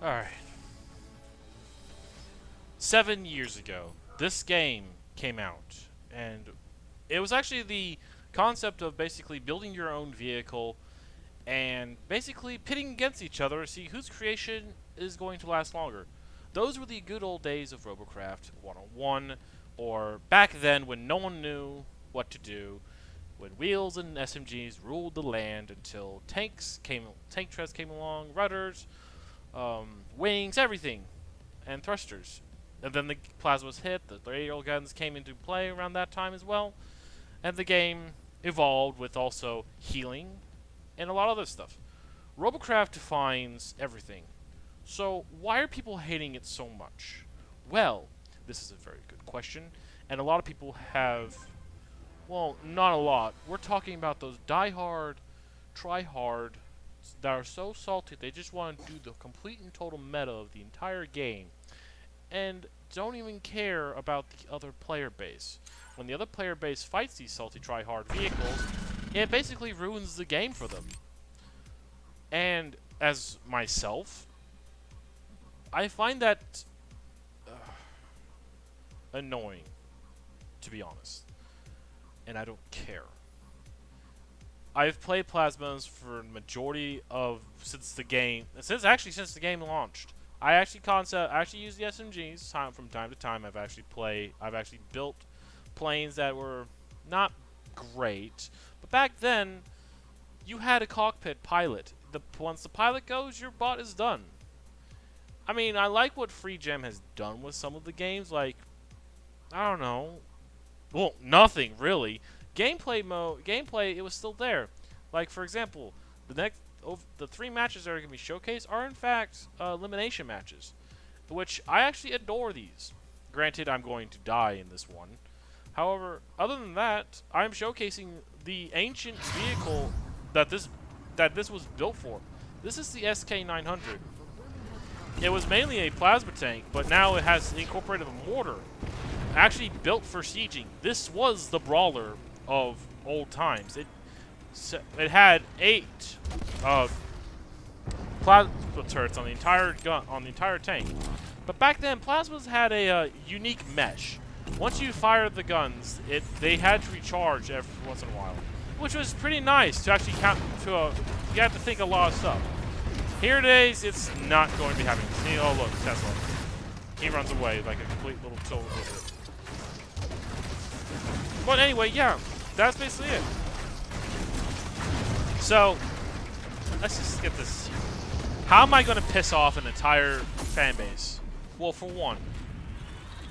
Alright. 7 years ago, this game came out. And it was actually the concept of basically building your own vehicle and basically pitting against each other to see whose creation is going to last longer. Those were the good old days of Robocraft 101, or back then when no one knew what to do, when wheels and SMGs ruled the land until tank treads came along, rudders, wings, everything, and thrusters. And then the plasmas hit, the radial guns came into play around that time as well, and the game evolved with also healing and a lot of other stuff. Robocraft defines everything. So why are people hating it so much? Well, this is a very good question, and a lot of people have, well, not a lot. We're talking about those die-hard, try-hard, that are so salty they just want to do the complete and total meta of the entire game, and don't even care about the other player base. When the other player base fights these salty try-hard vehicles, it basically ruins the game for them. And as myself, I find that annoying, to be honest. And I don't care. I've played Plasmas for the majority of since the game launched. I actually use the SMGs from time to time. I've actually built planes that were not great, but back then you had a cockpit pilot. Once the pilot goes, your bot is done. I mean, I like what Freejam has done with some of the games, like, I don't know, well, nothing really. Gameplay, it was still there. Like, for example, the 3 matches that are going to be showcased are in fact elimination matches, which I actually adore these. Granted, I'm going to die in this one. However, other than that, I'm showcasing the ancient vehicle that this was built for. This is the SK-900. It was mainly a plasma tank, but now it has incorporated a mortar. Actually built for sieging. This was the brawler of old times. It had 8 plasma turrets on the entire tank. But back then, plasmas had a unique mesh. Once you fired the guns, they had to recharge every once in a while, which was pretty nice to actually count to. You have to think a lot of stuff. Here days, it's not going to be happening. See, oh look, Tesla. He runs away like a complete little total idiot. But anyway, yeah, that's basically it. So, let's just get this. How am I going to piss off an entire fan base? Well, for one,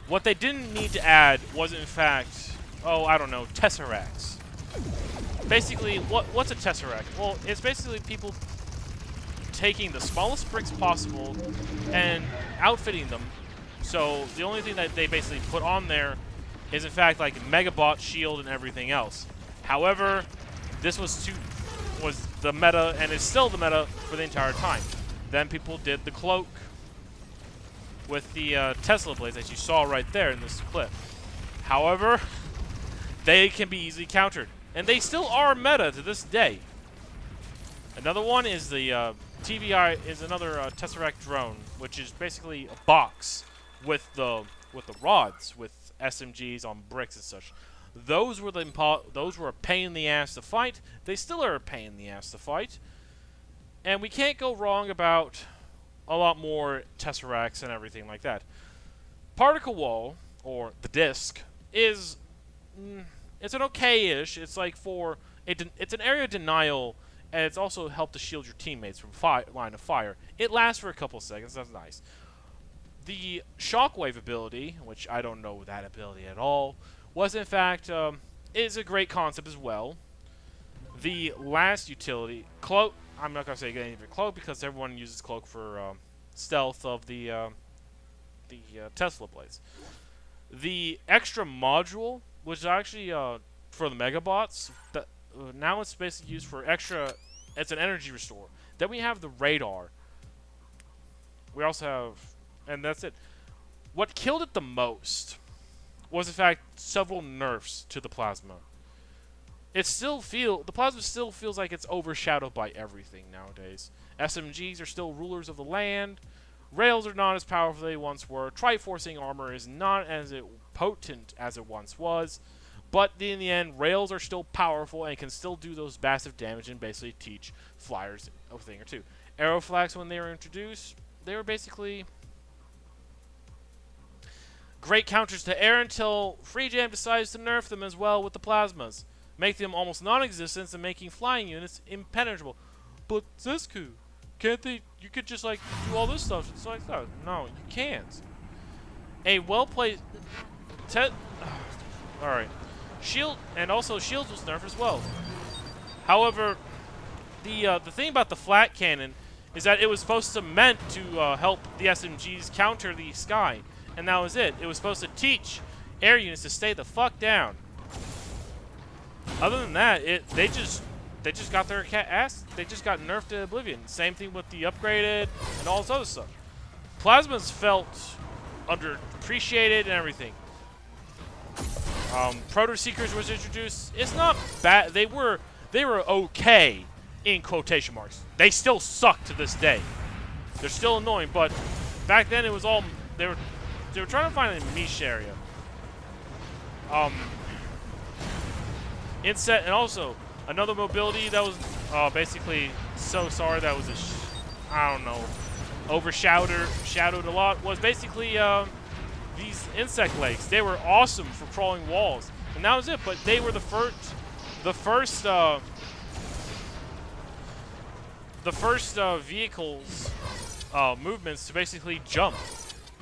what they didn't need to add was, in fact, oh, I don't know, tesseracts. Basically, what's a tesseract? Well, it's basically people taking the smallest bricks possible and outfitting them. So the only thing that they basically put on there is, in fact, like Megabot, shield, and everything else. However, this was the meta, and is still the meta for the entire time. Then people did the cloak with the Tesla blades that you saw right there in this clip. However, they can be easily countered, and they still are meta to this day. Another one is the TVI is another Tesseract drone, which is basically a box with the rods with SMGs on bricks and such. Those were a pain in the ass to fight. They still are a pain in the ass to fight. And we can't go wrong about a lot more Tesseracts and everything like that. Particle Wall, or the disc, is it's an okay-ish. It's like it's an area denial, and it's also helped to shield your teammates from line of fire. It lasts for a couple seconds. That's nice. The Shockwave ability, which I don't know that ability at all, was in fact is a great concept as well. The last utility, Cloak. I'm not gonna say anything for Cloak because everyone uses Cloak for stealth of the Tesla blades. The extra module, which is actually for the Megabots, that now it's basically used for extra. It's an energy restore. Then we have the radar. We also have, and that's it. What killed it the most was, in fact, several nerfs to the plasma. The plasma still feels like it's overshadowed by everything nowadays. SMGs are still rulers of the land. Rails are not as powerful as they once were. Triforcing armor is not as potent as it once was. But in the end, rails are still powerful and can still do those massive damage and basically teach flyers a thing or two. Aeroflags, when they were introduced, they were basically great counters to air until Freejam decides to nerf them as well with the plasmas, make them almost non-existent and making flying units impenetrable. But Zesku, can't they? You could just like do all this stuff. It's like, no, you can't. A well-played all right. Shield, and also shields was nerfed as well. However, the thing about the flat cannon is that it was supposed to meant to help the SMGs counter the sky, and that was it. It was supposed to teach air units to stay the fuck down. Other than that, they just got their ass. They just got nerfed to oblivion. Same thing with the upgraded and all this other stuff. Plasmas felt underappreciated and everything. Proto Seekers was introduced. It's not bad. They were okay in quotation marks. They still suck to this day. They're still annoying, but back then it was all they were trying to find a niche area. Inset, and also another mobility that was basically so sorry that was I don't know, overshadowed a lot was basically these insect legs. They were awesome for crawling walls, and that was it. But they were the first vehicles movements to basically jump,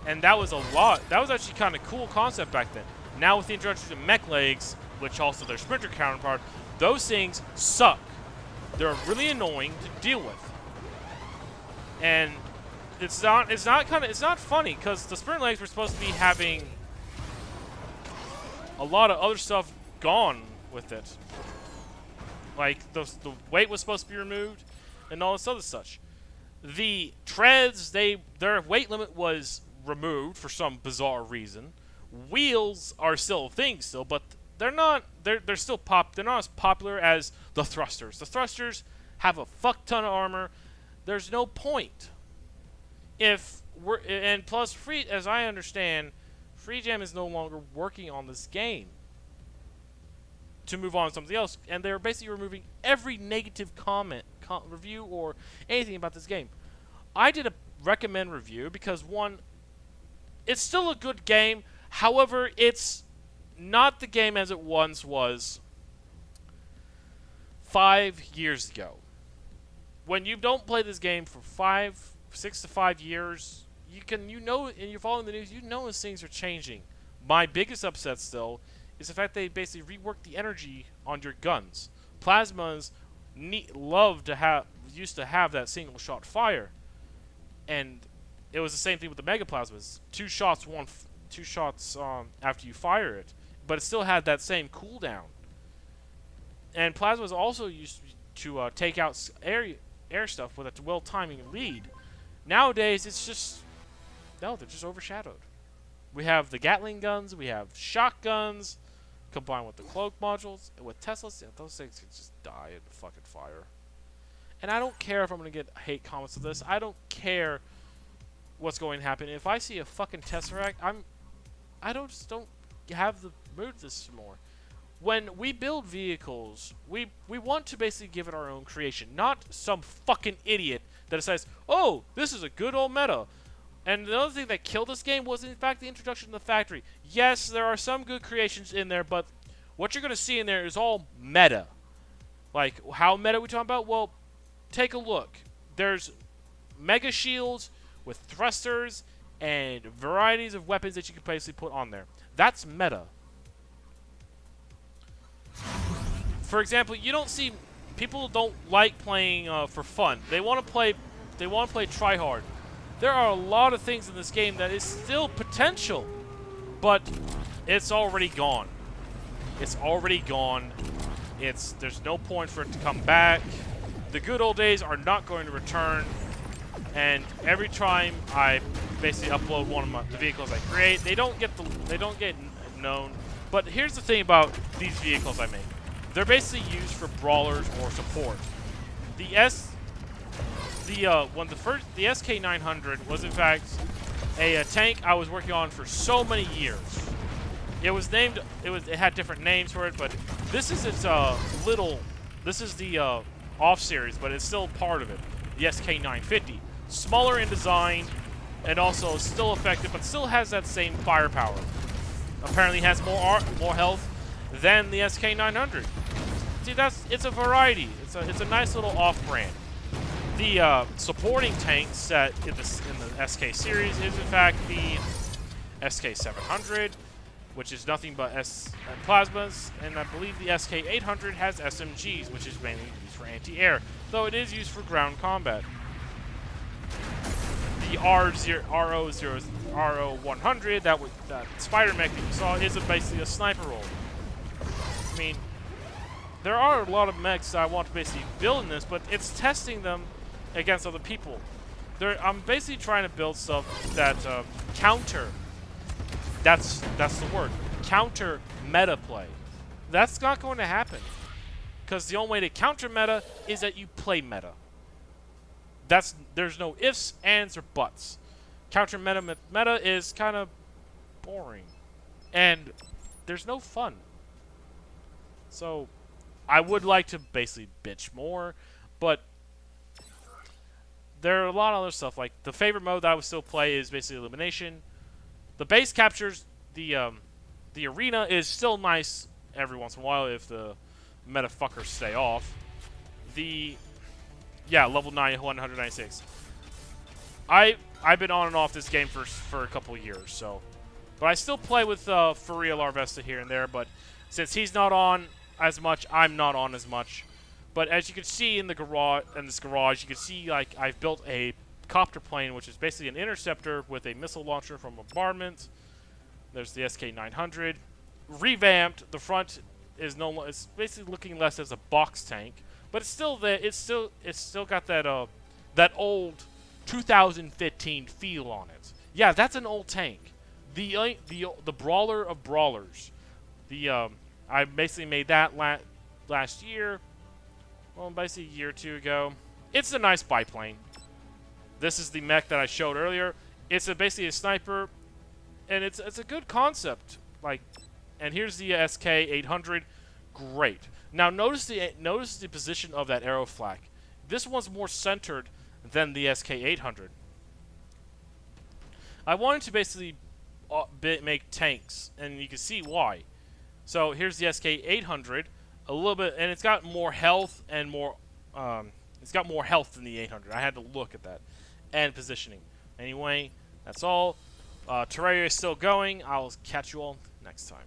and that was a lot. That was actually kind of cool concept back then. Now with the introduction of mech legs, which also their sprinter counterpart, those things suck. They're really annoying to deal with, and it's not funny because the sprint legs were supposed to be having a lot of other stuff gone with it. Like the weight was supposed to be removed and all this other such. The treads, their weight limit was removed for some bizarre reason. Wheels are still a thing still, but they're not they're not as popular as the thrusters. The thrusters have a fuck ton of armor. There's no point. And plus, as I understand, Freejam is no longer working on this game to move on to something else, and they're basically removing every negative review or anything about this game. I did a recommend review because, one, it's still a good game. However, it's not the game as it once was 5 years ago. When you don't play this game for 6 to 5 years, and you're following the news, you know as things are changing. My biggest upset still is the fact they basically reworked the energy on your guns. Plasmas used to have that single shot fire, and it was the same thing with the mega plasmas. Two shots after you fire it, but it still had that same cooldown. And plasmas also used to take out air stuff with a well-timing lead. Nowadays, they're just overshadowed. We have the Gatling guns, we have shotguns, combined with the cloak modules, and with Teslas, those things can just die in the fucking fire. And I don't care if I'm going to get hate comments of this. I don't care what's going to happen. If I see a fucking Tesseract, I don't have the mood this more. When we build vehicles, we want to basically give it our own creation, not some fucking idiot that decides, oh, this is a good old meta. And the other thing that killed this game was, in fact, the introduction of the factory. Yes, there are some good creations in there, but what you're going to see in there is all meta. Like, how meta are we talking about? Well, take a look. There's mega shields with thrusters and varieties of weapons that you can basically put on there. That's meta. For example, you don't see people don't like playing for fun. They want to play try hard. There are a lot of things in this game that is still potential, but it's already gone. It's already gone. There's no point for it to come back. The good old days are not going to return. And every time I basically upload one of the vehicles I create, they don't get known. But here's the thing about these vehicles I make. They're basically used for brawlers or support. the SK900 was in fact a tank I was working on for so many years. It was named. It had different names for it, but this is its This is the off series, but it's still part of it. The SK950, smaller in design, and also still effective, but still has that same firepower. Apparently, has more health than the SK900. See, it's a variety. It's a nice little off-brand. The supporting tank set in the SK series is in fact the SK700, which is nothing but plasmas, and I believe the SK800 has SMGs, which is mainly used for anti-air, though it is used for ground combat. The RO100, that spider mech that you saw, is basically a sniper role. I mean, there are a lot of mechs that I want to basically build in this, but it's testing them against other people. I'm basically trying to build stuff that counter. That's the word. Counter meta play. That's not going to happen, because the only way to counter meta is that you play meta. There's no ifs, ands, or buts. Counter meta is kind of boring, and there's no fun. So, I would like to basically bitch more, but there are a lot of other stuff. Like the favorite mode that I would still play is basically elimination. The base captures, the arena is still nice every once in a while if the metafuckers stay off. Level 9, 196. I've been on and off this game for a couple of years, so, but I still play with Faria Larvesta here and there. But since he's not on as much, I'm not on as much. But as you can see in this garage, you can see like I've built a copter plane, which is basically an interceptor with a missile launcher from bombardment. There's the SK900, revamped. The front is it's basically looking less as a box tank, but it's still there. It's still got that that old 2015 feel on it. Yeah, that's an old tank. The brawler of brawlers. I basically made that last year. Well, basically a year or two ago. It's a nice biplane. This is the mech that I showed earlier. It's basically a sniper, and it's a good concept. Like, and here's the SK800. Great. Now notice the position of that arrow flak. This one's more centered than the SK800. I wanted to basically make tanks, and you can see why. So here's the SK800, a little bit, and it's got more health and more. It's got more health than the 800. I had to look at that, and positioning. Anyway, that's all. Terraria is still going. I'll catch you all next time.